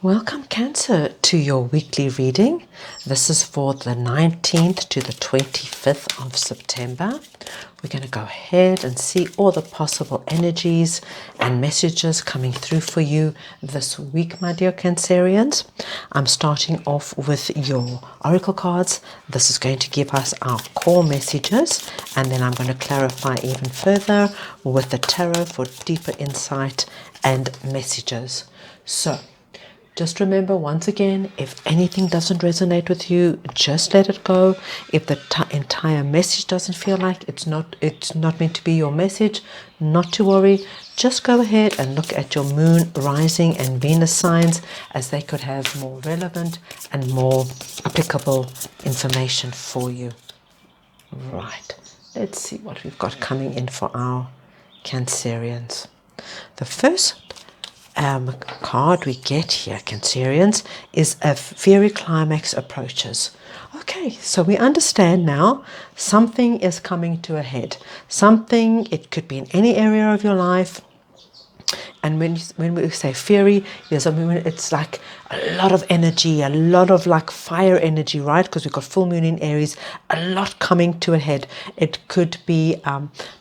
Welcome Cancer to your weekly reading. This is for the 19th to the 25th of September. We're going to go ahead and see all the possible energies and messages coming through for you this week, my dear Cancerians. I'm starting off with your oracle cards. This is going to give us our core messages, and then I'm going to clarify even further with the tarot for deeper insight and messages. So just remember, once again, if anything doesn't resonate with you, just let it go. If the entire message doesn't feel like it's not meant to be your message, not to worry. Just go ahead and look at your moon, rising, and Venus signs, as they could have more relevant and more applicable information for you. Right, let's see what we've got coming in for our Cancerians. The first card we get here, Cancerians, is a fiery climax approaches. Okay, so we understand now something is coming to a head. Something, it could be in any area of your life. And when we say fiery, it's like a lot of energy, a lot of like fire energy, right? Because we've got full moon in Aries, a lot coming to a head. It could be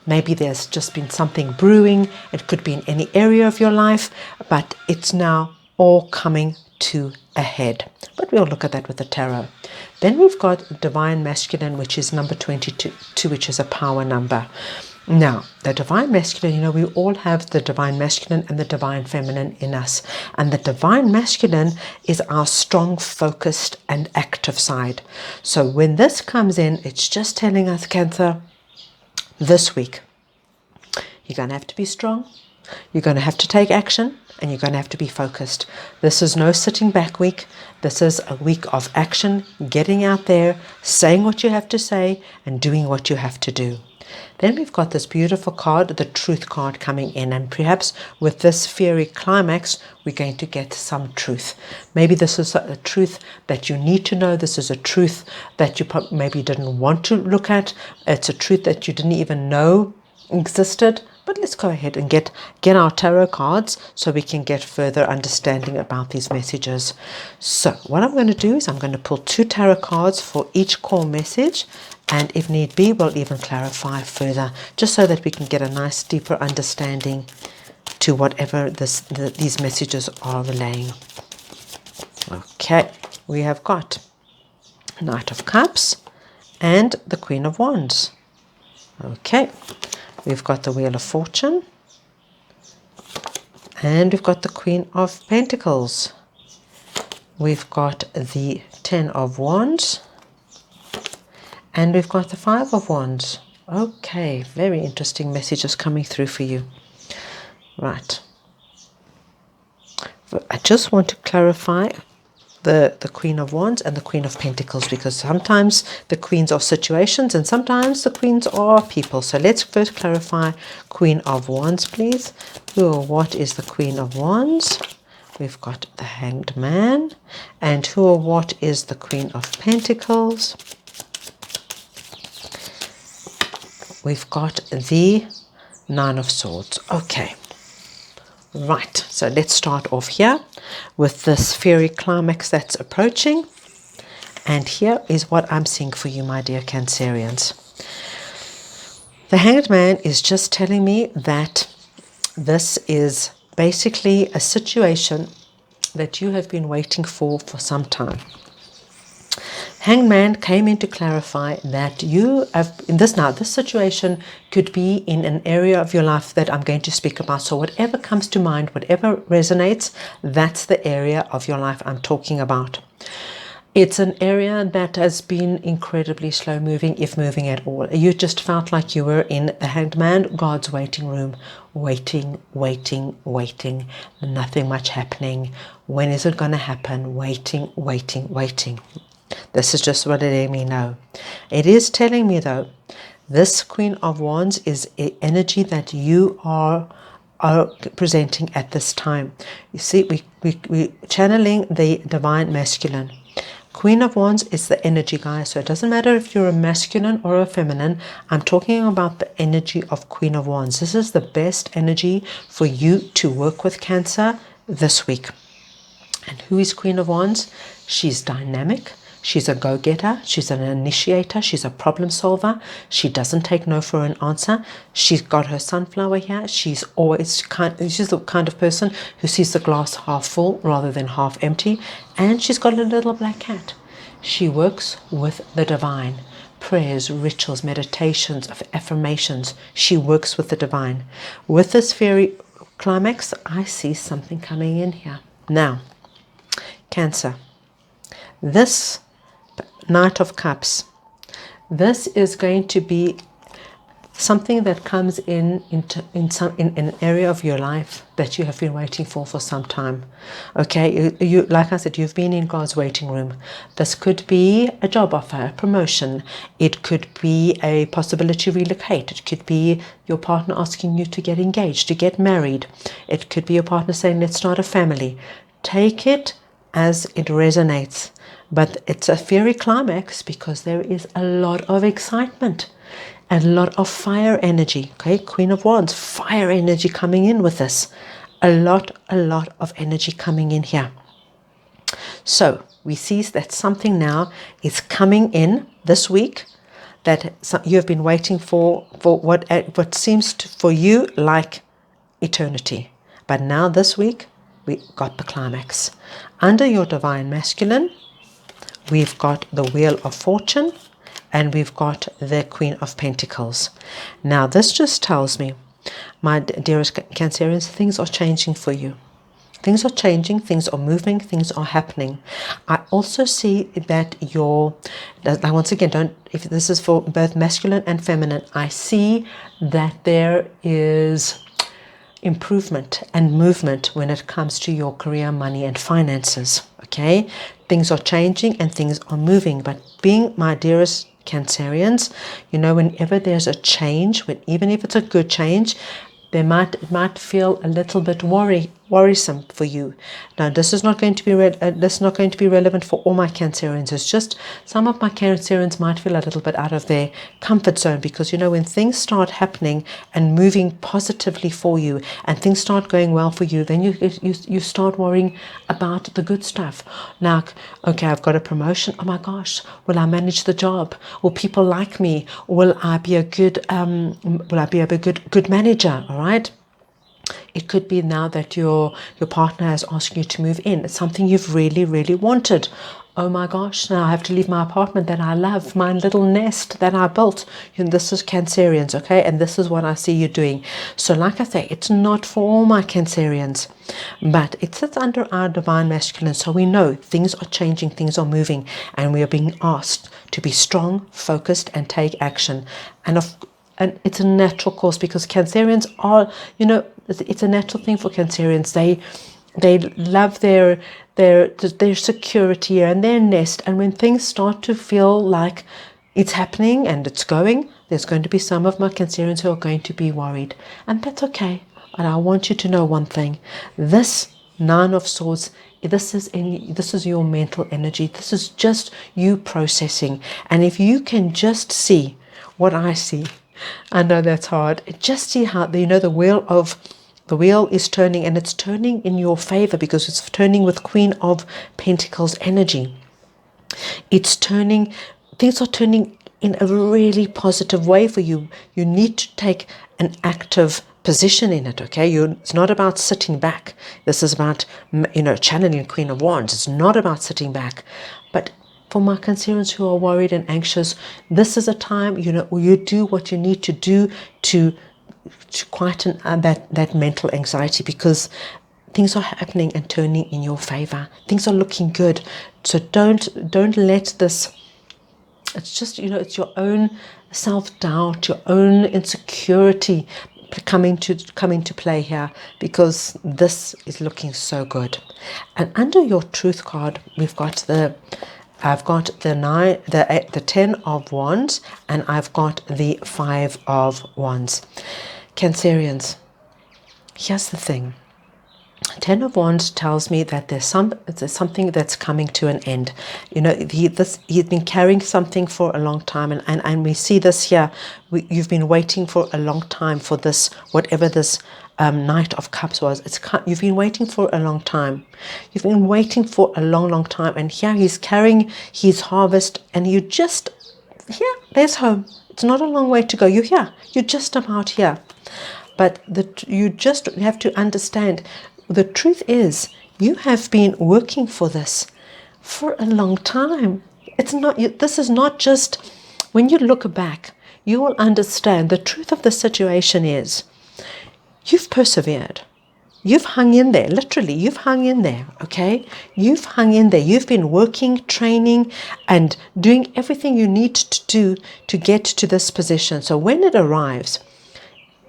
maybe there's just been something brewing. It could be in any area of your life, but it's now all coming to a head. But we'll look at that with the tarot. Then we've got divine masculine, which is number 22, which is a power number. Now, the divine masculine, we all have the divine masculine and the divine feminine in us. And the divine masculine is our strong, focused, and active side. So when this comes in, it's just telling us, Cancer, this week, you're going to have to be strong. You're going to have to take action, and you're going to have to be focused. This is no sitting back week. This is a week of action, getting out there, saying what you have to say, and doing what you have to do. Then we've got this beautiful card, the Truth card, coming in, and perhaps with this fiery climax, we're going to get some truth. Maybe this is a truth that you need to know. This is a truth that you maybe didn't want to look at. It's a truth that you didn't even know existed. But let's go ahead and get our tarot cards so we can get further understanding about these messages. So what I'm going to do is I'm going to pull 2 tarot cards for each core message, and if need be, we'll even clarify further, just so that we can get a nice deeper understanding to whatever these messages are relaying. Okay, we have got Knight of Cups and the Queen of Wands. Okay. We've got the Wheel of Fortune, and we've got the Queen of Pentacles. We've got the 10 of Wands, and we've got the 5 of Wands. Okay, very interesting messages coming through for you. Right. I just want to clarify the Queen of Wands and the Queen of Pentacles, because sometimes the queens are situations and sometimes the queens are people. So let's first clarify Queen of Wands, please. Who or what is the Queen of Wands? We've got the Hanged Man. And who or what is the Queen of Pentacles? We've got the Nine of Swords. Okay. Right, so let's start off here with this fiery climax that's approaching. And here is what I'm seeing for you, my dear Cancerians. The Hanged Man is just telling me that this is basically a situation that you have been waiting for some time. Hanged Man came in to clarify that you have, this situation could be in an area of your life that I'm going to speak about. So whatever comes to mind, whatever resonates, that's the area of your life I'm talking about. It's an area that has been incredibly slow moving, if moving at all. You just felt like you were in the Hanged Man, God's waiting room, waiting, nothing much happening. When is it going to happen? Waiting. This is just what it let me know. It is telling me, though, this Queen of Wands is energy that you are presenting at this time. You see, we're channeling the divine masculine. Queen of Wands is the energy, guys. So it doesn't matter if you're a masculine or a feminine. I'm talking about the energy of Queen of Wands. This is the best energy for you to work with, Cancer, this week. And who is Queen of Wands? She's dynamic. She's a go-getter. She's an initiator. She's a problem solver. She doesn't take no for an answer. She's got her sunflower here. She's the kind of person who sees the glass half full rather than half empty. And she's got a little black cat. She works with the divine. Prayers, rituals, meditations, affirmations. She works with the divine. With this fairy climax, I see something coming in here. Now, Cancer. This Knight of Cups. This is going to be something that comes in an area of your life that you have been waiting for some time. Okay, you like I said, you've been in God's waiting room. This could be a job offer, a promotion. It could be a possibility to relocate. It could be your partner asking you to get engaged, to get married. It could be your partner saying, let's start a family. Take it as it resonates. But it's a fairy climax because there is a lot of excitement. A lot of fire energy, okay? Queen of Wands, fire energy coming in with this. A lot of energy coming in here. So we see that something now is coming in this week that you have been waiting for what seems for you like eternity. But now this week, we got the climax. Under your divine masculine, we've got the Wheel of Fortune, and we've got the Queen of Pentacles. Now, this just tells me, my dearest Cancerians, things are changing for you. Things are changing, things are moving, things are happening. I also see that once again, if this is for both masculine and feminine, I see that there is improvement and movement when it comes to your career, money, and finances. Okay? Things are changing and things are moving. But being my dearest Cancerians, whenever there's a change, even if it's a good change, it might feel a little bit worrisome for you. Now, this is not going to be relevant for all my Cancerians. It's just some of my Cancerians might feel a little bit out of their comfort zone because when things start happening and moving positively for you and things start going well for you, then you start worrying about the good stuff. Now, okay, I've got a promotion. Oh my gosh, will I manage the job? Will people like me? Will I be a good good manager? All right. It could be now that your partner is asking you to move in. It's something you've really, really wanted. Oh my gosh, now I have to leave my apartment that I love, my little nest that I built. This is Cancerians, okay? And this is what I see you doing. So like I say, it's not for all my Cancerians, but it sits under our divine masculine. So we know things are changing, things are moving, and we are being asked to be strong, focused, and take action. And it's a natural course because Cancerians are, it's a natural thing for Cancerians. They love their security and their nest. And when things start to feel like it's happening and it's going, there's going to be some of my Cancerians who are going to be worried. And that's okay. And I want you to know one thing. This Nine of Swords, this is your mental energy. This is just you processing. And if you can just see what I see, I know that's hard. Just see how the wheel is turning, and it's turning in your favor because it's turning with Queen of Pentacles energy. It's turning, things are turning in a really positive way for you. You need to take an active position in it, okay? It's not about sitting back. This is about, channeling Queen of Wands. It's not about sitting back. But for my Cancerians who are worried and anxious, this is a time, you do what you need to do to quieten that mental anxiety because things are happening and turning in your favor. Things are looking good. So don't let this, it's just, it's your own self-doubt, your own insecurity coming to play here because this is looking so good. And under your Truth card, I've got the 10 of Wands, and I've got the 5 of Wands. Cancerians, here's the thing. 10 of Wands tells me that there's something that's coming to an end. He's been carrying something for a long time, and we see this here. You've been waiting for a long time for this, whatever this Knight of Cups was. You've been waiting for a long time. You've been waiting for a long, long time. And here he's carrying his harvest, and you just, here, there's home. It's not a long way to go. You're here. You're just about here. But you just have to understand, the truth is, you have been working for this for a long time. This is not just, when you look back, you will understand the truth of the situation is, you've persevered. You've hung in there. Literally, you've hung in there, okay? You've hung in there. You've been working, training, and doing everything you need to do to get to this position. So when it arrives,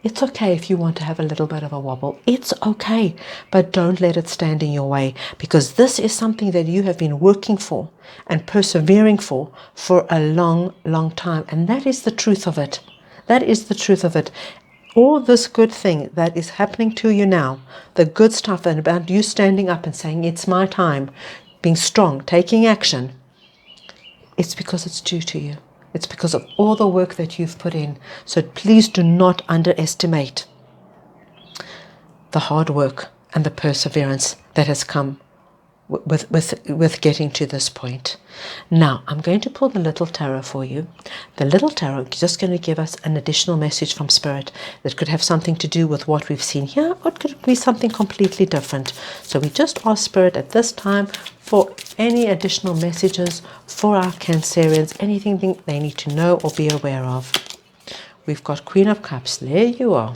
it's okay if you want to have a little bit of a wobble. It's okay, but don't let it stand in your way, because this is something that you have been working for and persevering for a long, long time. And that is the truth of it. That is the truth of it. All this good thing that is happening to you now, the good stuff, and about you standing up and saying, it's my time, being strong, taking action, it's because it's due to you. It's because of all the work that you've put in. So please do not underestimate the hard work and the perseverance that has come with getting to this point. Now, I'm going to pull the little tarot for you. The little tarot is just going to give us an additional message from Spirit that could have something to do with what we've seen here, or it could be something completely different. So we just ask Spirit at this time for any additional messages for our Cancerians, anything they need to know or be aware of. We've got Queen of Cups. There you are.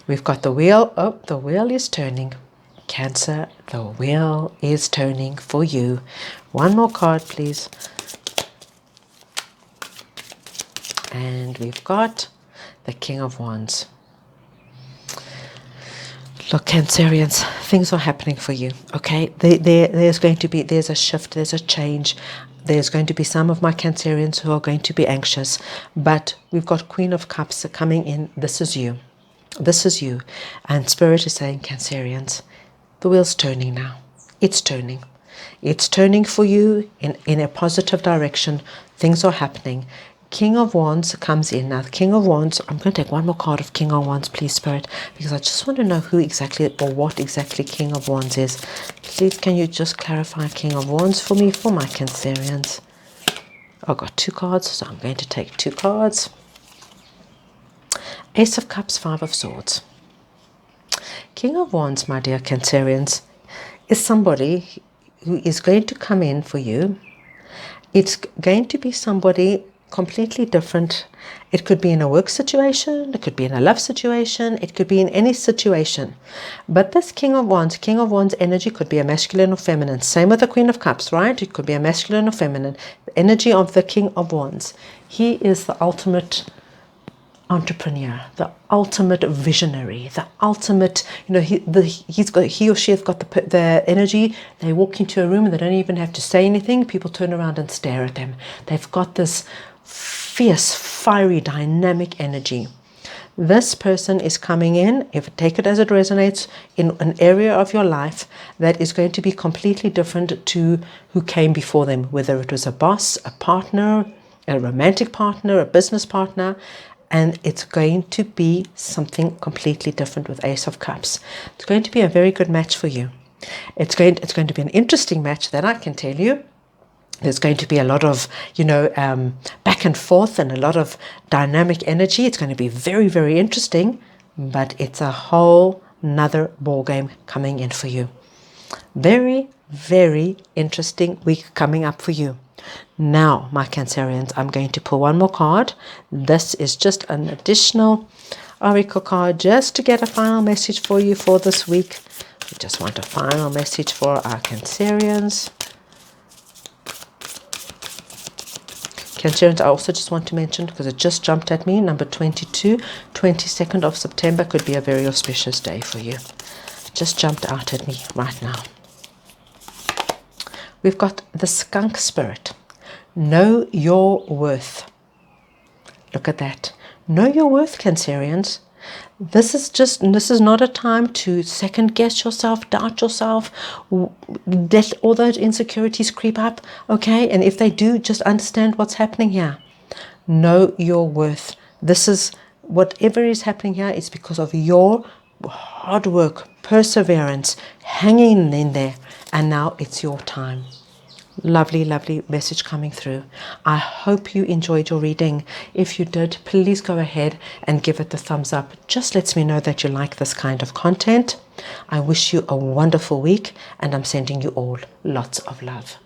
We've got the wheel. Oh, the wheel is turning. Cancer, the wheel is turning for you. One more card, please. And we've got the King of Wands. Look, Cancerians, things are happening for you, okay? There's a shift, there's a change. There's going to be some of my Cancerians who are going to be anxious. But we've got Queen of Cups coming in. This is you. This is you. And Spirit is saying, Cancerians, the wheel's turning now. It's turning. It's turning for you in a positive direction. Things are happening. King of Wands comes in. Now, the King of Wands, I'm going to take one more card of King of Wands, please, Spirit, because I just want to know who exactly or what exactly King of Wands is. Please, can you just clarify King of Wands for me, for my Cancerians? I've got two cards, so I'm going to take two cards. Ace of Cups, Five of Swords. King of Wands, my dear Cancerians, is somebody who is going to come in for you. It's going to be somebody completely different. It could be in a work situation, it could be in a love situation, it could be in any situation. But this King of Wands energy could be a masculine or feminine. Same with the Queen of Cups, right? It could be a masculine or feminine. The energy of the King of Wands. He is the ultimate entrepreneur, the ultimate visionary, the ultimate, he or she has got the energy. They walk into a room and they don't even have to say anything. People turn around and stare at them. They've got this fierce, fiery, dynamic energy. This person is coming in, take it as it resonates, in an area of your life that is going to be completely different to who came before them, whether it was a boss, a partner, a romantic partner, a business partner. And it's going to be something completely different with Ace of Cups. It's going to be a very good match for you. It's going to be an interesting match, that I can tell you. There's going to be a lot of, back and forth and a lot of dynamic energy. It's going to be very, very interesting, but it's a whole nother ball game coming in for you. Very, very interesting week coming up for you. Now, my Cancerians, I'm going to pull one more card. This is just an additional oracle card just to get a final message for you for this week. We just want a final message for our Cancerians. Cancerians, I also just want to mention, because it just jumped at me, number 22, 22nd of September could be a very auspicious day for you. It just jumped out at me right now. We've got the Skunk Spirit. Know your worth. Look at that. Know your worth, Cancerians. This is not a time to second guess yourself, doubt yourself, let all those insecurities creep up, okay? And if they do, just understand what's happening here. Know your worth. This is whatever is happening here is because of your hard work, perseverance, hanging in there, and now it's your time. Lovely, lovely message coming through. I hope you enjoyed your reading. If you did, please go ahead and give it the thumbs up. Just lets me know that you like this kind of content. I wish you a wonderful week, and I'm sending you all lots of love.